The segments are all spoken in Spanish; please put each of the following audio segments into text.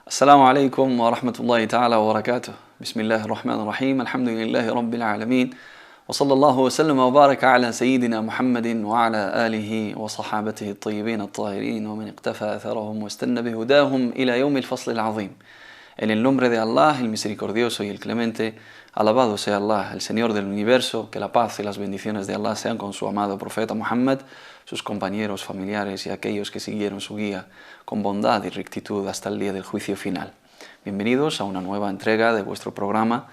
السلام عليكم ورحمة الله تعالى وبركاته. بسم الله الرحمن الرحيم. الحمد لله رب العالمين، وصلى الله وسلم وبارك على سيدنا محمد وعلى آله وصحابته الطيبين الطاهرين ومن اقتفى أثرهم واستنى بهداهم إلى يوم الفصل العظيم. En el nombre de Allah, el misericordioso y el clemente, alabado sea Allah, el Señor del universo, que la paz y las bendiciones de Allah sean con su amado profeta Muhammad, sus compañeros, familiares y aquellos que siguieron su guía con bondad y rectitud hasta el día del juicio final. Bienvenidos a una nueva entrega de vuestro programa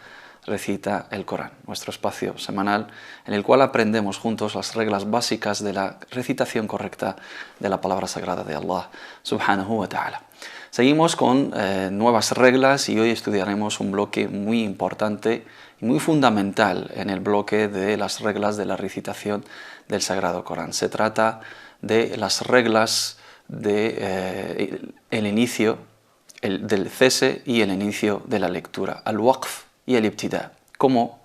Recita el Corán, nuestro espacio semanal en el cual aprendemos juntos las reglas básicas de la recitación correcta de la palabra sagrada de Allah subhanahu wa ta'ala. Seguimos con nuevas reglas y hoy estudiaremos un bloque muy importante y muy fundamental en el bloque de las reglas de la recitación del Sagrado Corán. Se trata de las reglas de el inicio, del cese y el inicio de la lectura, al-waqf y el ibtida. Cómo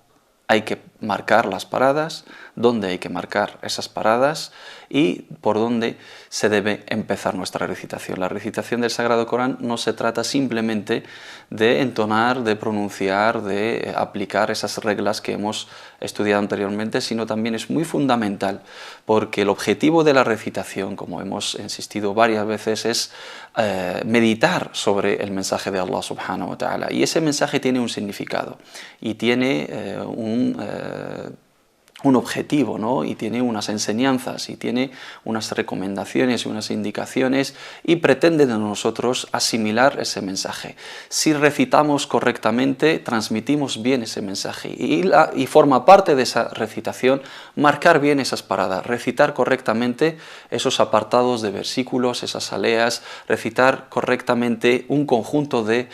hay que marcar las paradas, dónde hay que marcar esas paradas y por dónde se debe empezar nuestra recitación. La recitación del Sagrado Corán no se trata simplemente de entonar, de pronunciar, de aplicar esas reglas que hemos estudiado anteriormente, sino también es muy fundamental porque el objetivo de la recitación, como hemos insistido varias veces, es meditar sobre el mensaje de Allah subhanahu wa ta'ala, y ese mensaje tiene un significado y tiene un objetivo, ¿no? Y tiene unas enseñanzas y tiene unas recomendaciones y unas indicaciones y pretende de nosotros asimilar ese mensaje. Si recitamos correctamente, transmitimos bien ese mensaje y forma parte de esa recitación marcar bien esas paradas, recitar correctamente esos apartados de versículos, esas aleas, recitar correctamente un conjunto de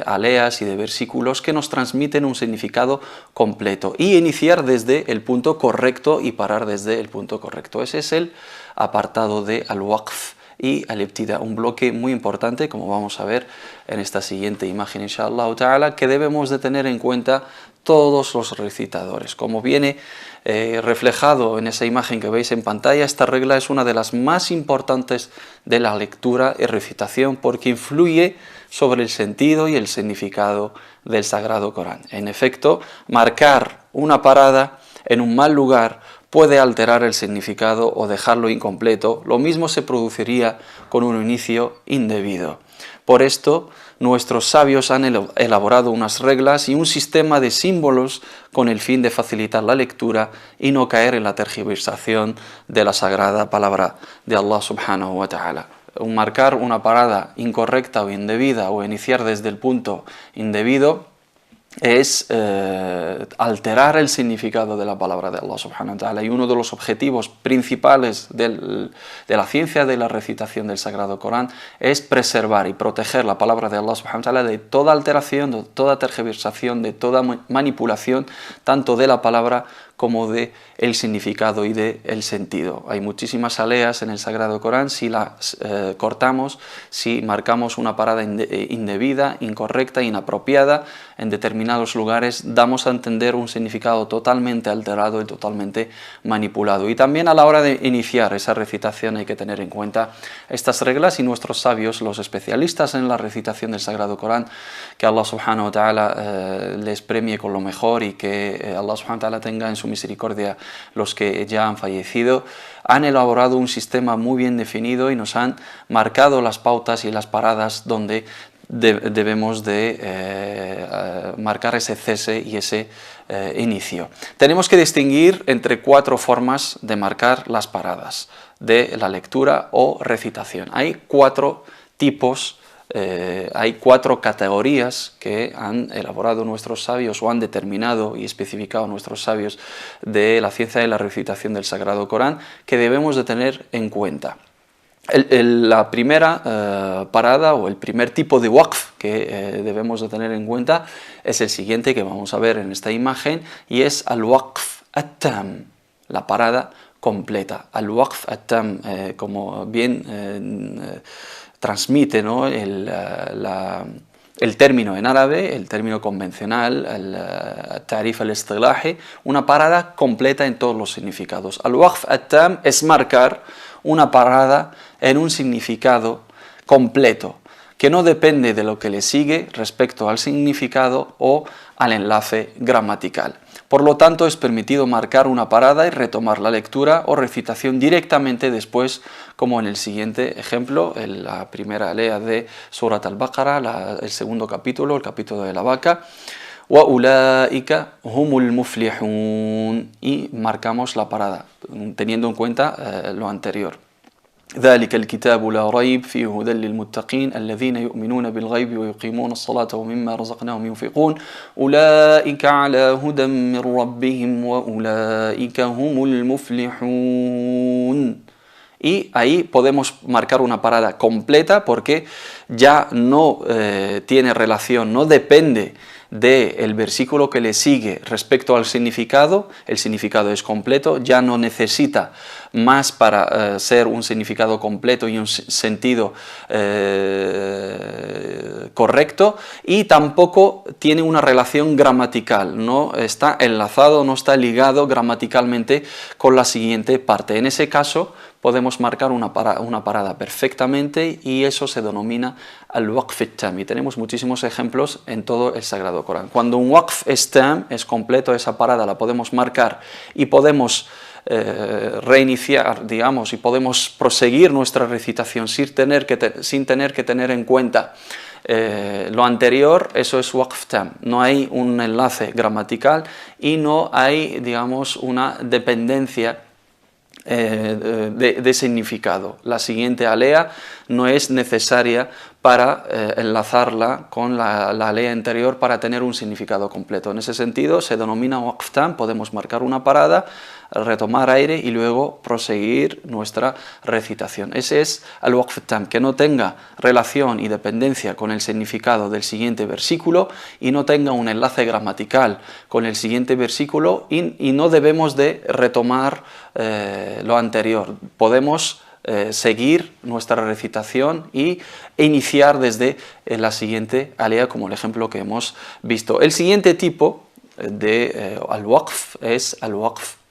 aleas y de versículos que nos transmiten un significado completo y iniciar desde el punto correcto y parar desde el punto correcto. Ese es el apartado de al-waqf y al-ibtida, un bloque muy importante, como vamos a ver en esta siguiente imagen, inshallah ta'ala, que debemos de tener en cuenta todos los recitadores. Como viene reflejado en esa imagen que veis en pantalla, esta regla es una de las más importantes de la lectura y recitación porque influye sobre el sentido y el significado del Sagrado Corán. En efecto, marcar una parada en un mal lugar puede alterar el significado o dejarlo incompleto. Lo mismo se produciría con un inicio indebido. Por esto, nuestros sabios han elaborado unas reglas y un sistema de símbolos con el fin de facilitar la lectura y no caer en la tergiversación de la sagrada palabra de Allah subhanahu wa ta'ala. Marcar una parada incorrecta o indebida o iniciar desde el punto indebido es alterar el significado de la palabra de Allah subhanahu wa ta'ala, y uno de los objetivos principales de la ciencia de la recitación del Sagrado Corán es preservar y proteger la palabra de Allah subhanahu wa ta'ala de toda alteración, de toda tergiversación, de toda manipulación, tanto de la palabra como de el significado y de el sentido. Hay muchísimas aleas en el Sagrado Corán. Si las cortamos, si marcamos una parada indebida, incorrecta, inapropiada en determinados lugares, damos a entender un significado totalmente alterado y totalmente manipulado. Y también a la hora de iniciar esa recitación hay que tener en cuenta estas reglas, y nuestros sabios, los especialistas en la recitación del Sagrado Corán, que Allah subhanahu wa ta'ala les premie con lo mejor y que Allah subhanahu wa ta'ala tenga en su misericordia los que ya han fallecido, han elaborado un sistema muy bien definido y nos han marcado las pautas y las paradas donde debemos de marcar ese cese y ese inicio. Tenemos que distinguir entre 4 formas de marcar las paradas de la lectura o recitación. Hay 4 tipos. Hay 4 categorías que han elaborado nuestros sabios o han determinado y especificado nuestros sabios de la ciencia de la recitación del Sagrado Corán que debemos de tener en cuenta. La primera parada o el primer tipo de waqf que debemos de tener en cuenta es el siguiente que vamos a ver en esta imagen, y es al-waqf at-tam, la parada completa. Al-waqf at-tam, como bien transmite, ¿no?, el término en árabe, el término convencional, el ta'rif al-istilahi, una parada completa en todos los significados. Al-waqf at-tam es marcar una parada en un significado completo, que no depende de lo que le sigue respecto al significado o al enlace gramatical. Por lo tanto, es permitido marcar una parada y retomar la lectura o recitación directamente después, como en el siguiente ejemplo, en la primera alea de Surat al-Baqarah, el segundo capítulo, el capítulo de la vaca. وَأُولَٰئِكَ هُمُ الْمُفْلِحُونَ, y marcamos la parada, teniendo en cuenta lo anterior. ذلك الكتاب لا ريب فيه هدى للمتقين الذين يؤمنون بالغيب ويقيمون الصلاة ومما رزقناهم ينفقون أولئك على هدى من ربهم وأولئك هم المفلحون. Y ahí podemos marcar una parada completa porque ya no tiene relación, no depende del versículo que le sigue respecto al significado. El significado es completo, ya no necesita más para ser un significado completo y un sentido correcto, y tampoco tiene una relación gramatical, no está enlazado, no está ligado gramaticalmente con la siguiente parte. En ese caso podemos marcar una parada perfectamente, y eso se denomina al-waqf at-tam, y tenemos muchísimos ejemplos en todo el Sagrado Corán. Cuando un waqf es tam, es completo, esa parada la podemos marcar y podemos reiniciar, digamos, y podemos proseguir nuestra recitación sin tener que tener en cuenta lo anterior. Eso es waqf tam, no hay un enlace gramatical y no hay, digamos, una dependencia de significado. La siguiente alea no es necesaria para enlazarla con la alea anterior para tener un significado completo. En ese sentido se denomina waqf tam, podemos marcar una parada, retomar aire y luego proseguir nuestra recitación. Ese es el waqf tam, que no tenga relación y dependencia con el significado del siguiente versículo y no tenga un enlace gramatical con el siguiente versículo, y no debemos de retomar lo anterior. Podemos seguir nuestra recitación e iniciar desde la siguiente alea, como el ejemplo que hemos visto. El siguiente tipo de al-waqf es al-waqf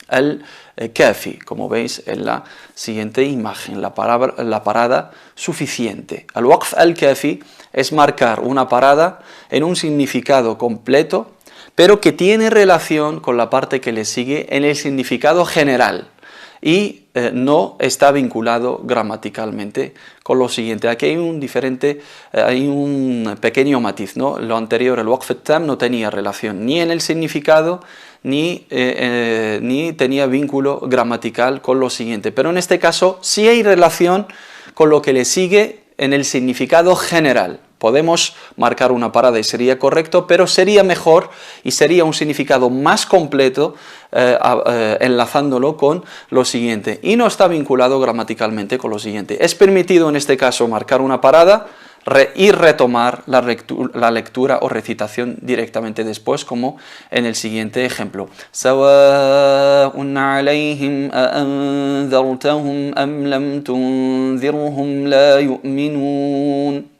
al-kafi, como veis en la siguiente imagen, la parada suficiente. Al-waqf al-kafi es marcar una parada en un significado completo, pero que tiene relación con la parte que le sigue en el significado general, y no está vinculado gramaticalmente con lo siguiente. Aquí hay un pequeño matiz, ¿no? Lo anterior, el waqf at-tam, no tenía relación ni en el significado ni tenía vínculo gramatical con lo siguiente, pero en este caso sí hay relación con lo que le sigue en el significado general. Podemos marcar una parada y sería correcto, pero sería mejor y sería un significado más completo enlazándolo con lo siguiente, y no está vinculado gramaticalmente con lo siguiente. Es permitido en este caso marcar una parada y retomar la lectura o recitación directamente después, como en el siguiente ejemplo. Sawa'un alayhim a anzartahum am lam tunzirhum la yu'minun.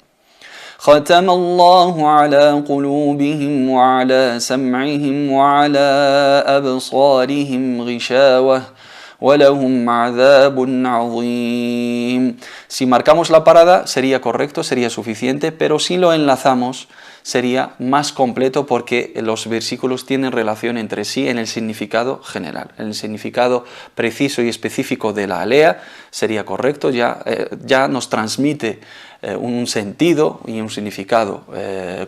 ختم الله على قلوبهم وعلى سمعهم وعلى أبصارهم غشاوة ولهم عذاب عظيم. Si marcamos la parada sería correcto, sería suficiente, pero si lo enlazamos sería más completo porque los versículos tienen relación entre sí en el significado general. En el significado preciso y específico de la alea sería correcto, ya nos transmite un sentido y un significado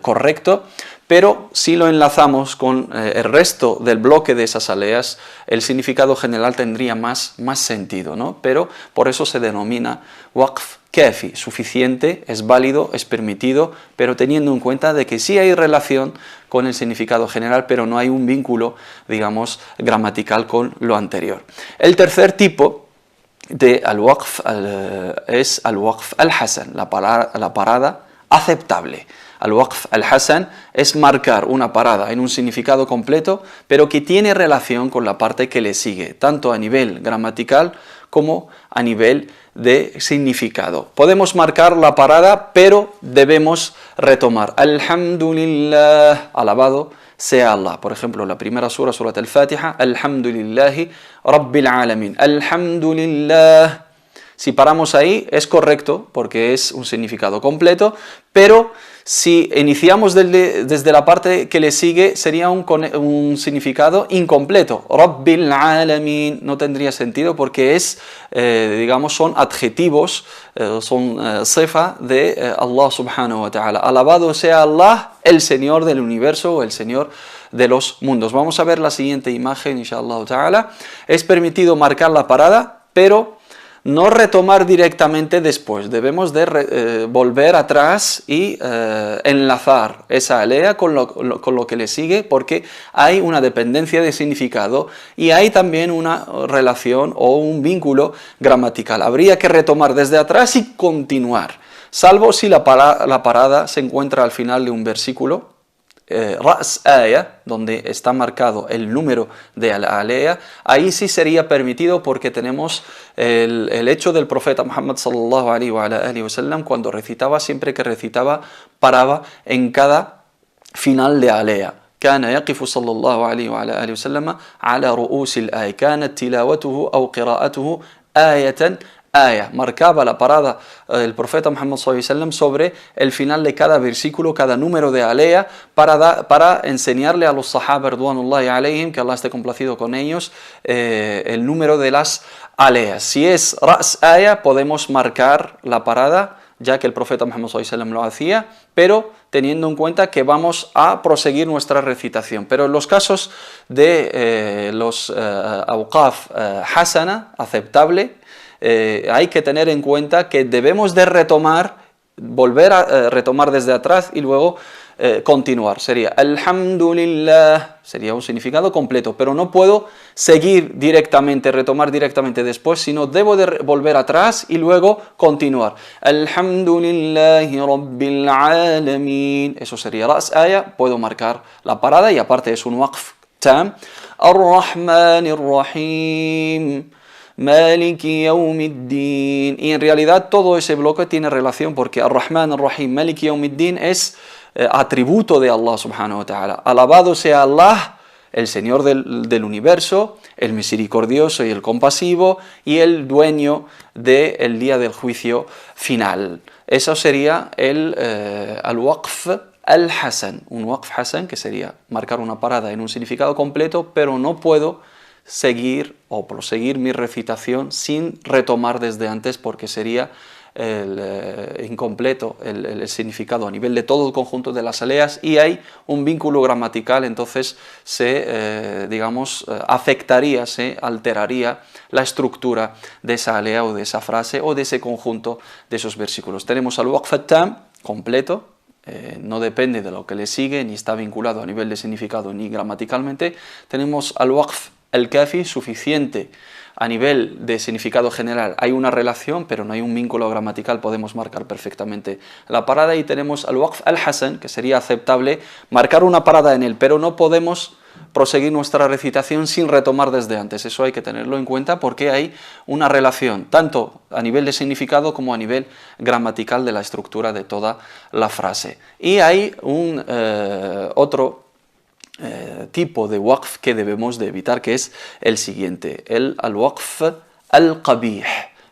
correcto, pero si lo enlazamos con el resto del bloque de esas aleas, el significado general tendría más sentido, ¿no? Pero por eso se denomina waqf kafi, suficiente, es válido, es permitido, pero teniendo en cuenta de que sí hay relación con el significado general, pero no hay un vínculo, digamos, gramatical con lo anterior. El tercer tipo de al-waqf es al-waqf al-hasan, la parada aceptable. Al-waqf al-hasan es marcar una parada en un significado completo, pero que tiene relación con la parte que le sigue, tanto a nivel gramatical como a nivel de significado. Podemos marcar la parada, pero debemos retomar. Alhamdulillah, alabado sea Allah. Por ejemplo, la primera sura, Surat al-Fatiha, Alhamdulillahi Rabbil Alamin. Alhamdulillah. Si paramos ahí es correcto porque es un significado completo, pero si iniciamos desde la parte que le sigue sería un significado incompleto. Rabbil alamin no tendría sentido porque digamos, son adjetivos, son sifa de Allah subhanahu wa ta'ala. Alabado sea Allah, el Señor del universo o el Señor de los mundos. Vamos a ver la siguiente imagen, inshallah ta'ala. Es permitido marcar la parada, pero no retomar directamente después. Debemos de volver atrás y enlazar esa alea con lo que le sigue, porque hay una dependencia de significado y hay también una relación o un vínculo gramatical. Habría que retomar desde atrás y continuar, salvo si la parada se encuentra al final de un versículo, Ra's Aya, donde está marcado el número de la alea. Ahí sí sería permitido porque tenemos el hecho del profeta Muhammad sallallahu alaihi wa sallam, cuando recitaba, siempre que recitaba, paraba en cada final de alea. كان يقف صلى الله عليه وعلى آله وسلم على رؤوس الآية كانت تلاوته أو قراءته آية marcaba la parada del profeta Muhammad sallallahu alaihi wasallam sobre el final de cada versículo, cada número de alea, para enseñarle a los sahaba ridwanullahi alaihim, que Allah esté complacido con ellos, el número de las aleas. Si es Ra's Aya, podemos marcar la parada, ya que el profeta Muhammad sallallahu alaihi wasallam lo hacía, pero teniendo en cuenta que vamos a proseguir nuestra recitación. Pero en los casos de los awqaf hasana, aceptable, hay que tener en cuenta que debemos de volver a retomar desde atrás y luego continuar. Sería Alhamdulillah, sería un significado completo, pero no puedo seguir directamente, retomar directamente después, sino debo de volver atrás y luego continuar. Alhamdulillahi Rabbil Alamin. Eso sería Ra's Aya, puedo marcar la parada y aparte es un waqf tam. Ar-Rahmanir Rahim. Maliki Yawmiddin. Y en realidad todo ese bloque tiene relación porque Ar-Rahman Ar-Rahim, Maliki Yawmiddin es atributo de Allah subhanahu wa ta'ala. Alabado sea Allah, el Señor del universo, el misericordioso y el compasivo, y el dueño del día del juicio final. Eso sería el al-waqf al-hasan, un waqf hasan, que sería marcar una parada en un significado completo, pero no puedo seguir o proseguir mi recitación sin retomar desde antes, porque sería incompleto el significado a nivel de todo el conjunto de las aleas, y hay un vínculo gramatical, entonces digamos, afectaría, se alteraría la estructura de esa alea o de esa frase o de ese conjunto de esos versículos. Tenemos al waqf at-tam completo, no depende de lo que le sigue, ni está vinculado a nivel de significado ni gramaticalmente. Tenemos al waqf al-kafi, suficiente a nivel de significado general, hay una relación, pero no hay un vínculo gramatical, podemos marcar perfectamente la parada. Y tenemos al waqf al-hasan, que sería aceptable marcar una parada en él, pero no podemos proseguir nuestra recitación sin retomar desde antes. Eso hay que tenerlo en cuenta porque hay una relación, tanto a nivel de significado como a nivel gramatical de la estructura de toda la frase. Y hay un otro tipo de waqf que debemos de evitar, que es el siguiente, el al-waqf al-qabih,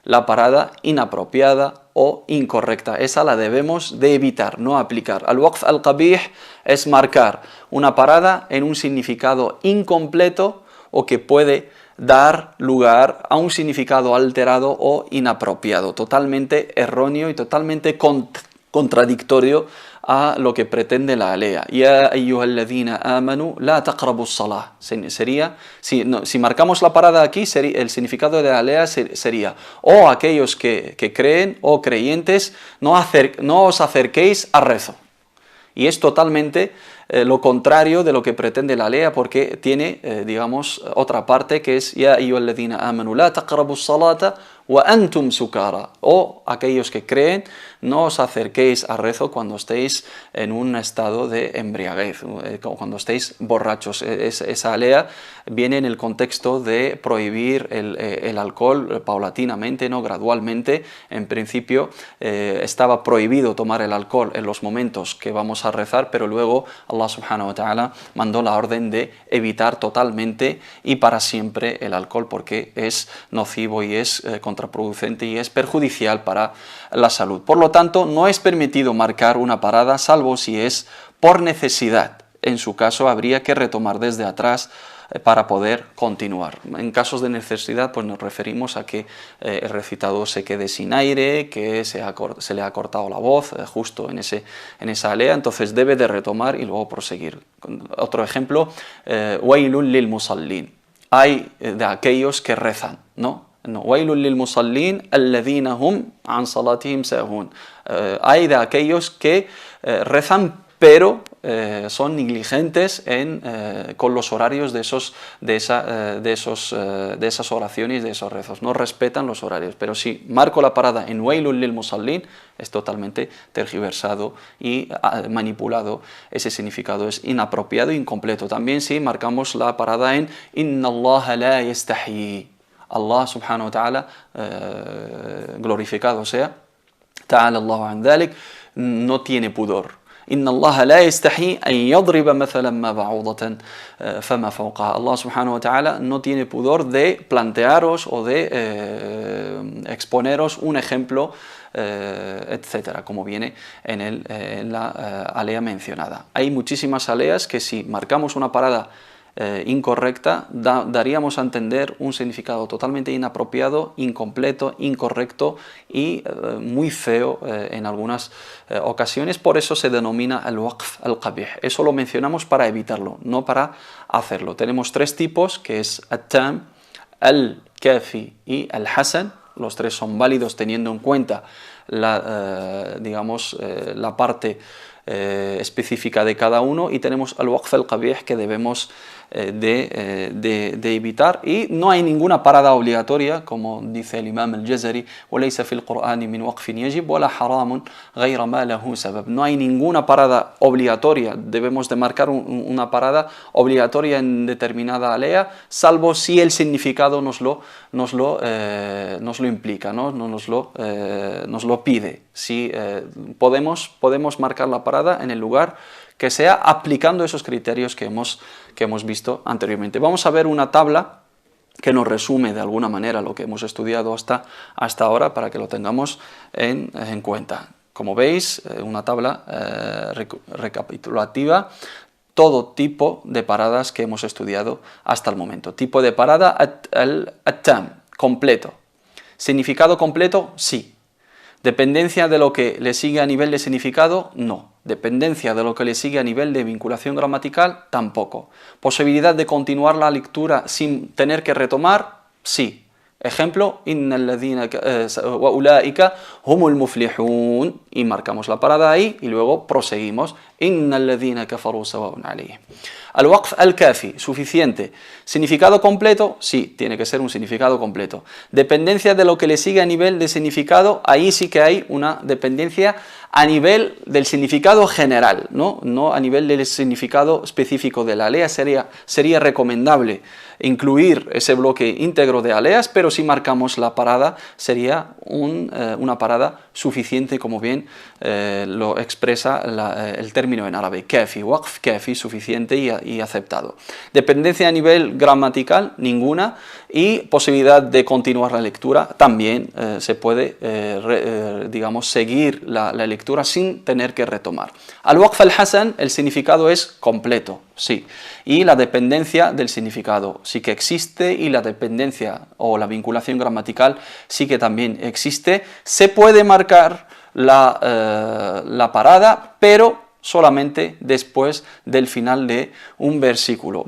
la parada inapropiada o incorrecta. Esa la debemos de evitar, no aplicar. Al-waqf al-qabih es marcar una parada en un significado incompleto o que puede dar lugar a un significado alterado o inapropiado, totalmente erróneo y totalmente contradictorio a lo que pretende la alea. Ya ayyuhalladhina amanu la taqrabus salah. Sería, si marcamos la parada aquí, el significado de la alea sería: oh aquellos que creen, oh creyentes, no os acerquéis al rezo. Y es totalmente lo contrario de lo que pretende la alea, porque tiene, digamos, otra parte que es ya ayyuhalladhina amanu la taqrabus salata wa antum sukara. O aquellos que creen, no os acerquéis al rezo cuando estéis en un estado de embriaguez, cuando estéis borrachos. Esa alea viene en el contexto de prohibir el alcohol paulatinamente, ¿no? Gradualmente. En principio estaba prohibido tomar el alcohol en los momentos que vamos a rezar, pero luego Allah subhanahu wa ta'ala mandó la orden de evitar totalmente y para siempre el alcohol, porque es nocivo y es contraproducente y es perjudicial para la salud. Por lo tanto, no es permitido marcar una parada salvo si es por necesidad. En su caso habría que retomar desde atrás para poder continuar. En casos de necesidad, pues nos referimos a que el recitador se quede sin aire, que se le ha cortado la voz justo en esa alea, entonces debe de retomar y luego proseguir. Otro ejemplo, wailun lil musallin. Hay de aquellos que rezan, ¿no? Wailun lil musallin alladhina hum an salatihim sahun. Hay de aquellos que rezan pero son negligentes con los horarios de esas oraciones, de esos rezos. No respetan los horarios, pero si marco la parada en Wailul lil musallin, es totalmente tergiversado y manipulado. Ese significado es inapropiado e incompleto. También si marcamos la parada en Inna Allah la yastahi. Allah subhanahu wa ta'ala, glorificado sea, ta'ala Allahu an dhalik, no tiene pudor. Inna Allah la yastahi an yadriba mathalan ma ba'udatan fama fawqaha. Allah subhanahu wa ta'ala no tiene pudor de plantearos o de exponeros un ejemplo, etcétera, como viene en la alea mencionada. Hay muchísimas aleas que si marcamos una parada incorrecta, daríamos a entender un significado totalmente inapropiado, incompleto, incorrecto y muy feo en algunas ocasiones. Por eso se denomina al-waqf al-qabih. Eso lo mencionamos para evitarlo, no para hacerlo. Tenemos tres tipos, que es at-tam, al-kafi y al-hasan. Los tres son válidos teniendo en cuenta la parte específica de cada uno, y tenemos al-waqf al-qabih que debemos de evitar, y no hay ninguna parada obligatoria, como dice el imam al-Jazari, وَلَيْسَ فِي الْقُرْآنِ مِنْ وَقْفٍ يَجِبْ وَلَا حَرَامٌ غَيْرَ مَا لَهُ سَبَبٌ. No hay ninguna parada obligatoria, debemos de marcar una parada obligatoria en determinada alea, salvo si el significado nos lo implica, ¿no? Nos lo pide. Si podemos marcar la parada en el lugar que sea, aplicando esos criterios que hemos visto anteriormente. Vamos a ver una tabla que nos resume de alguna manera lo que hemos estudiado hasta ahora, para que lo tengamos en cuenta. Como veis, una tabla recapitulativa, todo tipo de paradas que hemos estudiado hasta el momento. Tipo de parada, at-tam, completo. Significado completo, sí. Dependencia de lo que le sigue a nivel de significado, no. Dependencia de lo que le sigue a nivel de vinculación gramatical, tampoco. Posibilidad de continuar la lectura sin tener que retomar, sí. Ejemplo, innal ladhina wa ulaika humul muflihun, y marcamos la parada ahí y luego proseguimos. Innal ladhina kafaru sawa'un alayhim. Al-waqf al-kafi, suficiente. Significado completo, sí, tiene que ser un significado completo. Dependencia de lo que le sigue a nivel de significado, ahí sí que hay una dependencia a nivel del significado general, no a nivel del significado específico de la alea. Sería recomendable incluir ese bloque íntegro de aleas, pero si marcamos la parada sería una parada suficiente, como bien lo expresa el término en árabe, kafi, waqf, kafi, suficiente y aceptado. Dependencia a nivel gramatical, ninguna, y posibilidad de continuar la lectura, también se puede, seguir la lectura sin tener que retomar. Al-waqf al-hasan, el significado es completo, sí, y la dependencia del significado sí que existe, y la dependencia o la vinculación gramatical sí que también existe. Se puede marcar la parada, pero solamente después del final de un versículo.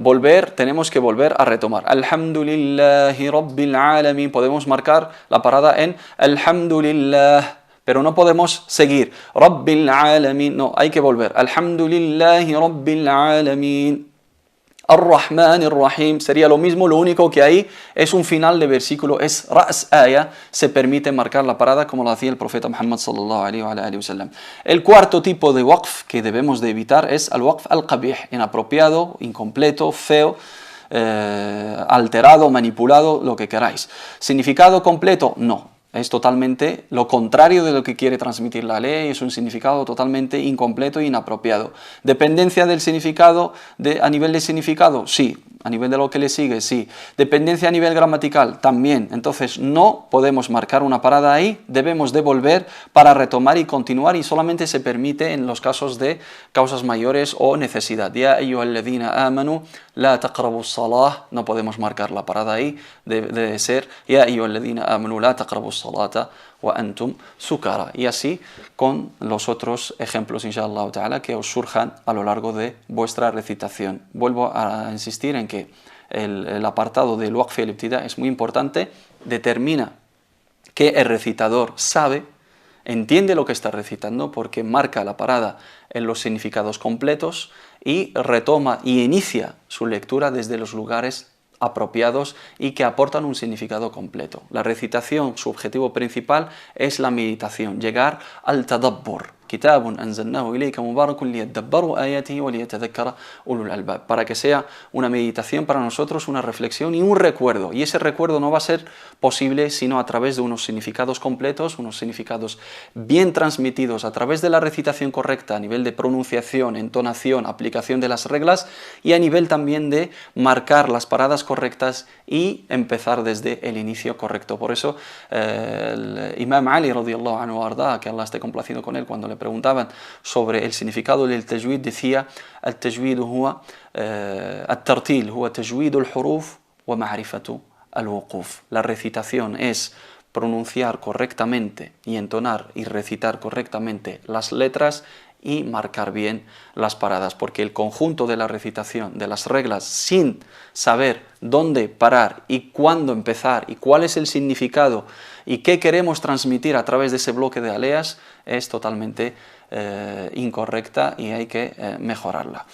Tenemos que volver a retomar. Alhamdulillahi Rabbil Alamin. Podemos marcar la parada en Alhamdulillah, pero no podemos seguir Rabbil Alamin. No, hay que volver. Alhamdulillahi Rabbil Alamin. Ar-Rahman Ar-Rahim, sería lo mismo, lo único que ahí es un final de versículo, es Ra's Aya, se permite marcar la parada como lo hacía el profeta Muhammad sallallahu alaihi wa sallam. El cuarto tipo de waqf que debemos de evitar es al waqf al-qabih, inapropiado, incompleto, feo, alterado, manipulado, lo que queráis. ¿Significado completo? No. Es totalmente lo contrario de lo que quiere transmitir la ley, es un significado totalmente incompleto e inapropiado. ¿Dependencia del significado a nivel de significado? Sí. A nivel de lo que le sigue, sí. Dependencia a nivel gramatical, también. Entonces no podemos marcar una parada ahí, debemos devolver para retomar y continuar, y solamente se permite en los casos de causas mayores o necesidad. Ya ayyuhalladhina amanu la taqrabu salah, no podemos marcar la parada ahí, debe ser ya ayyuhalladhina amanu la taqrabu salata wa antum sukara. Y así con los otros ejemplos, inshallah ta'ala, que os surjan a lo largo de vuestra recitación. Vuelvo a insistir en que el apartado del waqf y el ibtida es muy importante, determina que el recitador sabe, entiende lo que está recitando porque marca la parada en los significados completos y retoma y inicia su lectura desde los lugares apropiados y que aportan un significado completo. La recitación, su objetivo principal es la meditación, llegar al tadabbur. Kitabun anzalnahu ilayka mubarakun liyadabbaru ayatihi wa liyatadhakkara ulul albab, para que sea una meditación para nosotros, una reflexión y un recuerdo. Y ese recuerdo no va a ser posible sino a través de unos significados completos, unos significados bien transmitidos a través de la recitación correcta a nivel de pronunciación, entonación, aplicación de las reglas y a nivel también de marcar las paradas correctas y empezar desde el inicio correcto. Por eso el Imam Ali radiyallahu anhu arda, que Allah esté complacido con él, cuando le preguntaban sobre el significado del tajwid, decía: "Al-tajwid huwa at-tartil, huwa tajwid al-huruf wa ma'rifatu al-wuquf". La recitación es pronunciar correctamente y entonar y recitar correctamente las letras y marcar bien las paradas, porque el conjunto de la recitación, de las reglas, sin saber dónde parar y cuándo empezar y cuál es el significado y qué queremos transmitir a través de ese bloque de aleas, es totalmente incorrecta y hay que mejorarla.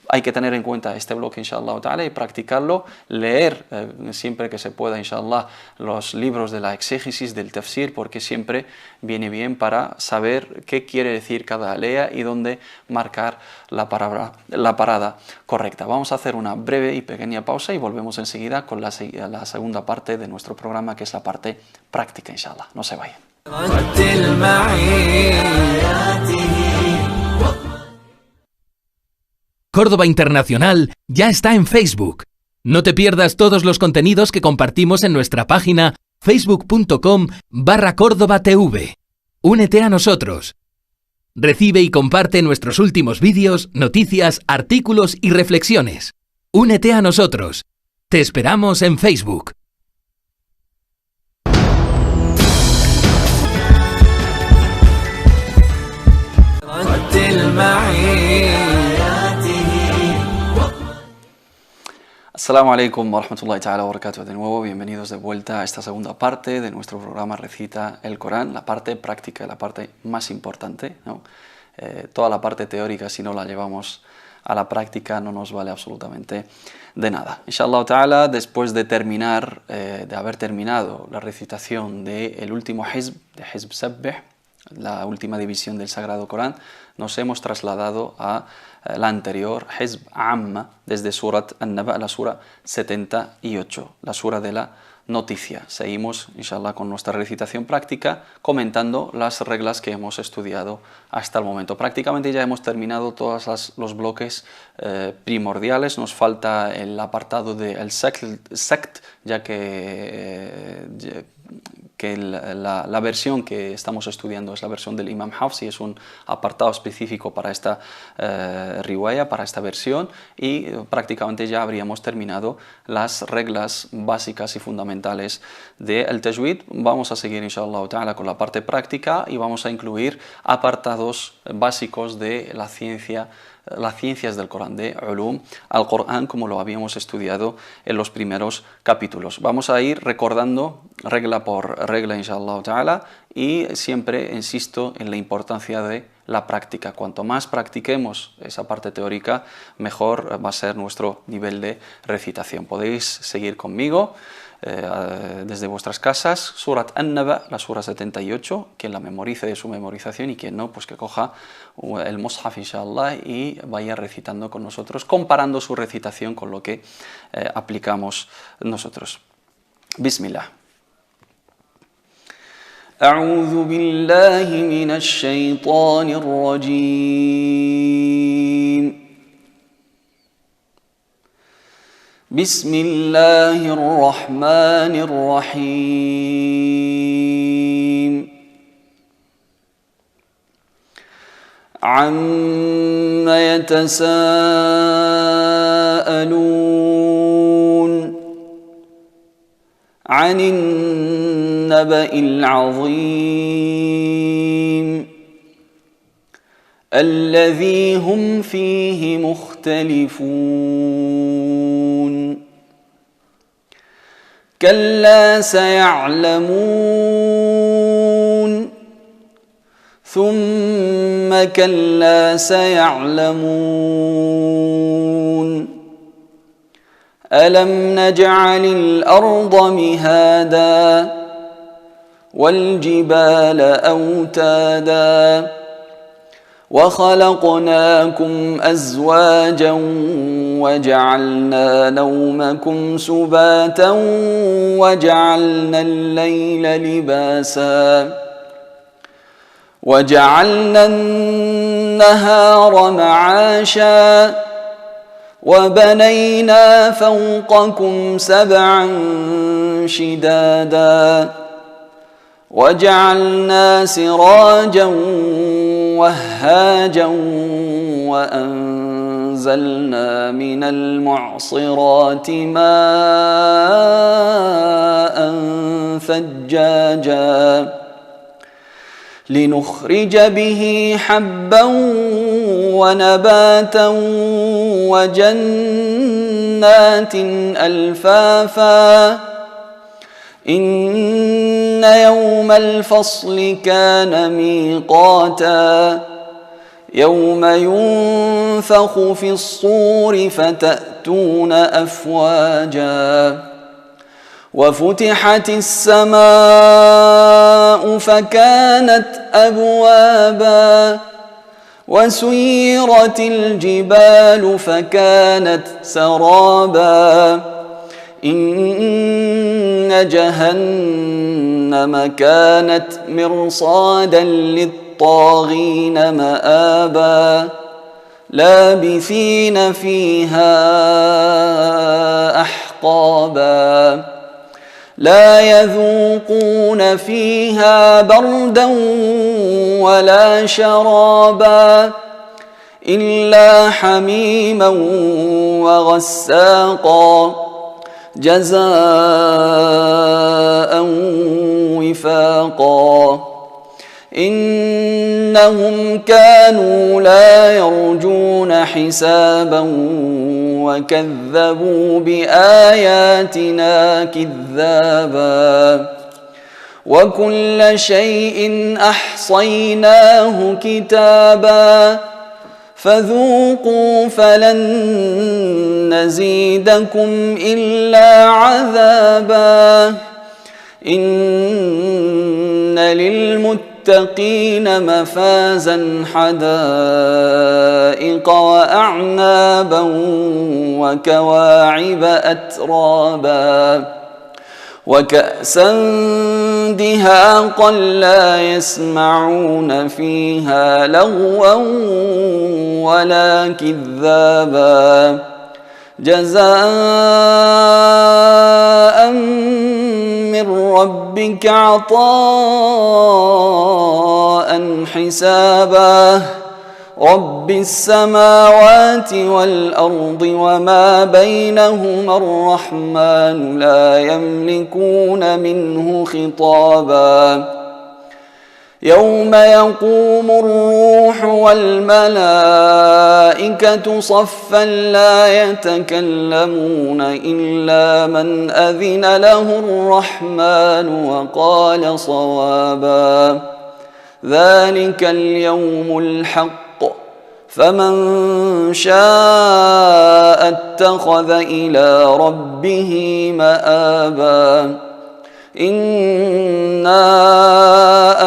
Hay que tener en cuenta este bloque, inshallah ta'ala, y practicarlo, leer siempre que se pueda, inshallah, los libros de la exégesis, del tafsir, porque siempre viene bien para saber qué quiere decir cada alea y dónde marcar la parada correcta. Vamos a hacer una breve y pequeña pausa y volvemos enseguida con la segunda parte de nuestro programa, que es la parte práctica, inshallah. No se vayan. Córdoba Internacional ya está en Facebook. No te pierdas todos los contenidos que compartimos en nuestra página facebook.com/CórdobaTV. Únete a nosotros. Recibe y comparte nuestros últimos vídeos, noticias, artículos y reflexiones. Únete a nosotros. Te esperamos en Facebook. Assalamu alaikum wa rahmatullahi ta'ala wa barakatuh. De nuevo, bienvenidos de vuelta a esta segunda parte de nuestro programa Recita el Corán, la parte práctica, la parte más importante, ¿no? Toda la parte teórica, si no la llevamos a la práctica, no nos vale absolutamente de nada. Inshallah ta'ala, después de haber terminado la recitación del último hizb, de Hizb Sabbih, la última división del Sagrado Corán, nos hemos trasladado a la anterior, Hizb Amma, desde Surat An-Naba, la sura 78, la sura de la noticia. Seguimos, inshallah, con nuestra recitación práctica, comentando las reglas que hemos estudiado hasta el momento. Prácticamente ya hemos terminado todos los bloques primordiales. Nos falta el apartado del sect, ya que la versión que estamos estudiando es la versión del Imam Hafs y es un apartado específico para esta riwaya, para esta versión, y prácticamente ya habríamos terminado las reglas básicas y fundamentales del tajwid. Vamos a seguir, inshallah ta'ala, con la parte práctica y vamos a incluir apartados básicos de las ciencias del Corán, de ulum al-Corán, como lo habíamos estudiado en los primeros capítulos. Vamos a ir recordando regla por regla, inshallah ta'ala, y siempre insisto en la importancia de la práctica. Cuanto más practiquemos esa parte teórica, mejor va a ser nuestro nivel de recitación. Podéis seguir conmigo desde vuestras casas. Surat An-Naba, la sura 78, quien la memorice de su memorización y quien no, pues que coja el Mushaf, inshallah, y vaya recitando con nosotros, comparando su recitación con lo que aplicamos nosotros. Bismillah. أعوذ بالله من الشيطان الرجيم بسم الله الرحمن الرحيم عم يتساءلون عن النبأ العظيم الذي هم فيه مختلفون كلا سيعلمون ثم كلا سيعلمون ألم نجعل الأرض مهادا والجبال أوتادا وخلقناكم أزواجا وجعلنا نومكم سباتا وجعلنا الليل لباسا وجعلنا النهار معاشا وبنينا فوقكم سبعا شدادا وجعلنا سراجا وهاجا وأنزلنا من المعصرات ماء ثجاجا لنخرج به حبا ونباتا وجنات ألفافا إن يوم الفصل كان ميقاتا يوم ينفخ في الصور فتأتون أفواجا وفتحت السماء فكانت أبوابا وسيرت الجبال فكانت سرابا إن جهنم كانت مرصادا للطاغين مآبا لابثين فيها أحقابا لا يذوقون فيها بردا ولا شرابا إلا حميما وغساقا جزاء وفاقا إنهم كانوا لا يرجون حسابا وكذبوا بآياتنا كذابا وكل شيء أحصيناه كتابا فذوقوا فلن نزيدكم إلا عذابا إن للمتقين مفازا حدائق وأعنابا وكواعب أترابا وكأسا دهاقا لا يسمعون فيها لغوا ولا كذابا جزاء من ربك عطاء حسابا رب السماوات والأرض وما بينهما الرحمن لا يملكون منه خطابا يوم يقوم الروح والملائكة صفا لا يتكلمون إلا من أذن له الرحمن وقال صوابا ذلك اليوم الحق فمن شاء اتخذ إلى ربه مآبا إنا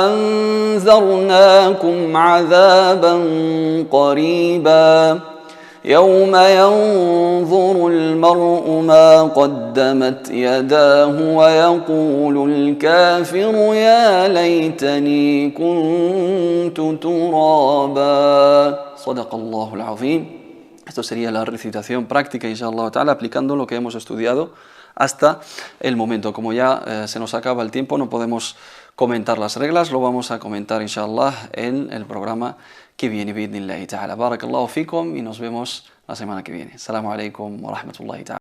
أنذرناكم عذابا قريبا يوم ينظر المرء ما قدمت يداه ويقول الكافر يا ليتني كنت ترابا. صدق الله العظيم. Esto sería la recitación práctica, inshallah ta'ala, aplicando lo que hemos estudiado hasta el momento. Como ya se nos acaba el tiempo, no podemos comentar las reglas, lo vamos a comentar, inshallah, en el programa que viene, bi'idhnillahi ta'ala. Barakallahu fikum y nos vemos la semana que viene. Assalamu alaikum wa rahmatullahi ta'ala.